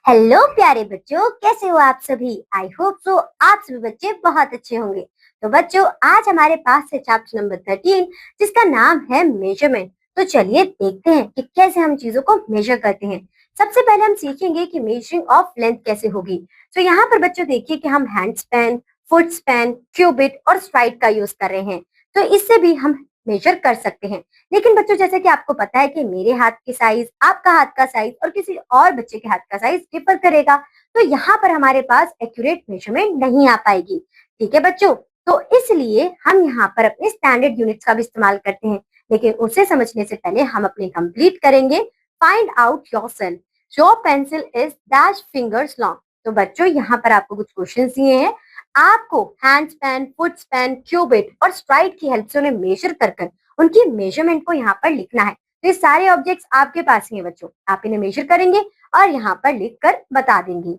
Hello प्यारे बच्चों, कैसे हो आप सभी। आई होप सो आप सभी बच्चे बहुत अच्छे होंगे। तो बच्चों, आज हमारे पास है चैप्टर नंबर 13 जिसका नाम है मेजरमेंट। तो चलिए देखते हैं कि कैसे हम चीजों को मेजर करते हैं। सबसे पहले हम सीखेंगे कि मेजरिंग ऑफ लेंथ कैसे होगी। तो यहाँ पर बच्चों देखिए कि हम hand span, foot span, cubit और स्ट्राइड का यूज कर रहे हैं। तो इससे भी हम मेजर कर सकते हैं। लेकिन बच्चों, जैसे कि आपको पता है कि मेरे हाथ की साइज, आपका हाथ का साइज और किसी और बच्चे के हाथ का साइज डिफर करेगा। तो यहाँ पर हमारे पास एक्यूरेट मेजरमेंट नहीं आ पाएगी। ठीक है बच्चों, तो इसलिए हम यहाँ पर अपने स्टैंडर्ड यूनिट्स का भी इस्तेमाल करते हैं। लेकिन उसे समझने से पहले हम अपने कंप्लीट करेंगे find out yourself. Your pencil is dash fingers long. तो बच्चों, यहाँ पर आपको कुछ क्वेश्चन दिए हैं। आपको hand span, foot span, cubit और स्ट्राइड की हेल्प से उन्हें मेजर कर उनकी मेजरमेंट को यहाँ पर लिखना है। तो ये सारे ऑब्जेक्ट्स आपके पास ही हैं बच्चों, आप इन्हें मेजर करेंगे और यहाँ पर लिख कर बता देंगे।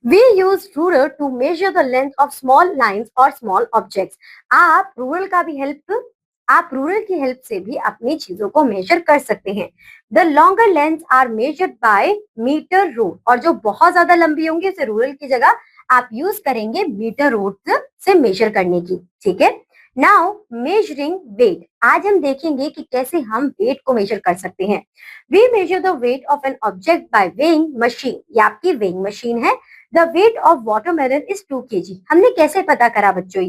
We use ruler to measure the length of small lines or small objects. आप रूरल की हेल्प से भी अपनी चीजों को मेजर कर सकते हैं। The longer length are measured by metre rule. और जो बहुत ज्यादा लंबी होंगी उसे रूरल की जगह आप यूज करेंगे मीटर रूल से मेजर करने की। ठीक है। Now measuring weight. आज हम देखेंगे कि कैसे हम वेट को मेजर कर सकते हैं। We measure the weight of an object by weighing machine. ये आपकी वेइंग मशीन है। The weight of watermelon is 2 kg। हमने कैसे पता करा बच्चों?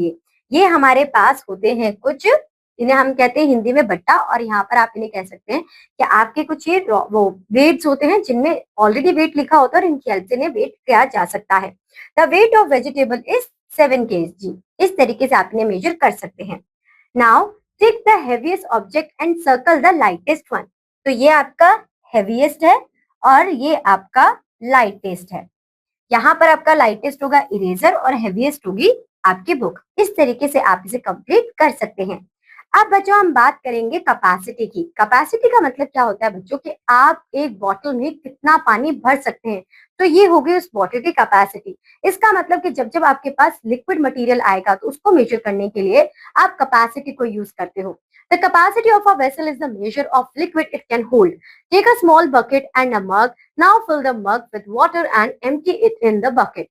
ये हमारे पास होते हैं कुछ, इन्हें हम कहते हैं हिंदी में बट्टा, और यहाँ पर आप इन्हें कह सकते हैं कि आपके कुछ ये वो वेट्स होते हैं जिनमें ऑलरेडी वेट लिखा होता है और इनकी हेल्प से इन्हें वेट किया जा सकता है। The weight of vegetable is 7 kg। इस तरीके से आप इन्हें मेजर कर सकते हैं। Now take the heaviest object and circle the lightest one. तो ये आपका हेवीएस्ट है और ये आपका लाइटेस्ट है। यहाँ पर आपका लाइटेस्ट होगा इरेजर और हेवीएस्ट होगी आपकी बुक। इस तरीके से आप इसे कंप्लीट कर सकते हैं। अब बच्चों हम बात करेंगे कैपेसिटी की। कैपेसिटी का मतलब क्या होता है बच्चों कि आप एक बॉटल में कितना पानी भर सकते हैं। तो ये होगी उस बॉटल की कैपेसिटी। इसका मतलब कि जब जब आपके पास लिक्विड मटेरियल आएगा तो उसको मेजर करने के लिए आप कैपेसिटी को यूज करते हो। The capacity of a vessel is the measure of liquid it can hold. Take a small bucket and a mug. Now fill the mug with water and empty it in the bucket.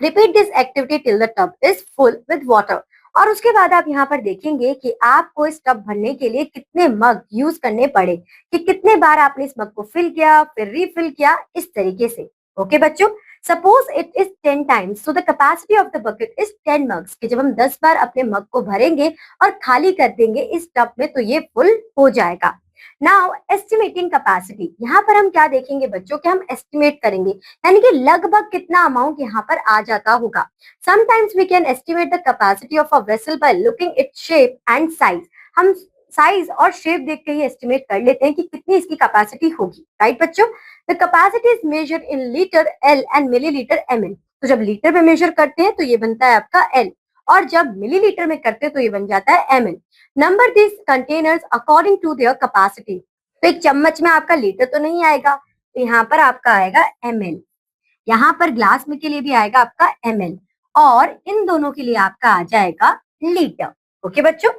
Repeat this activity till the tub is full with water. और उसके बाद आप यहाँ पर देखेंगे कि आपको इस टब भरने के लिए कितने मग यूज करने पड़े, कि कितने बार आपने इस मग को फिल किया फिर रीफिल किया, इस तरीके से। ओके बच्चों, suppose it is 10 times, so the capacity of the bucket is 10 mugs. कि जब हम 10 बार अपने मग को भरेंगे और खाली कर देंगे इस टब में तो ये फुल हो जाएगा। Now estimating capacity. यहाँ पर हम क्या देखेंगे बच्चों कि हम एस्टिमेट करेंगे, यानी कि लगभग कितना अमाउंट यहाँ पर आ जाता होगा। Sometimes we can estimate the capacity of a vessel by looking its shape and size. हम साइज और शेप देख के ही एस्टिमेट कर लेते हैं कि कितनी इसकी कैपेसिटी होगी। राइट बच्चों, the capacity is measured in litre L and millilitre ml। तो जब लीटर में मेजर करते हैं तो ये बनता है आपका एल, और जब मिलीलीटर में करते हैं तो ये बन जाता है ml। Number this containers according to their capacity. तो एक चम्मच में आपका लीटर तो नहीं आएगा, तो यहाँ पर आपका आएगा ml। यहाँ पर ग्लास में के लिए भी आएगा आपका ml, और इन दोनों के लिए आपका आ जाएगा लीटर। ओके बच्चों,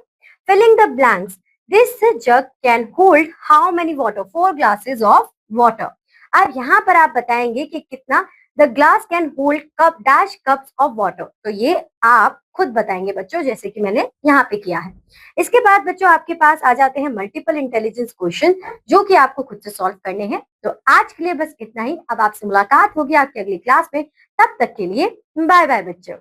filling the blanks. This jug can hold how many water? 4 glasses of water. अब यहाँ पर आप बताएंगे कि कितना the glass can hold cup dash cups of water. तो ये आप खुद बताएंगे बच्चों, जैसे कि मैंने यहाँ पे किया है। इसके बाद बच्चों आपके पास आ जाते हैं मल्टीपल इंटेलिजेंस क्वेश्चन, जो कि आपको खुद से सॉल्व करने हैं। तो आज के लिए बस इतना ही। अब आपसे मुलाकात होगी आपकी अगली क्लास में। तब तक के लिए बाय बाय बच्चों।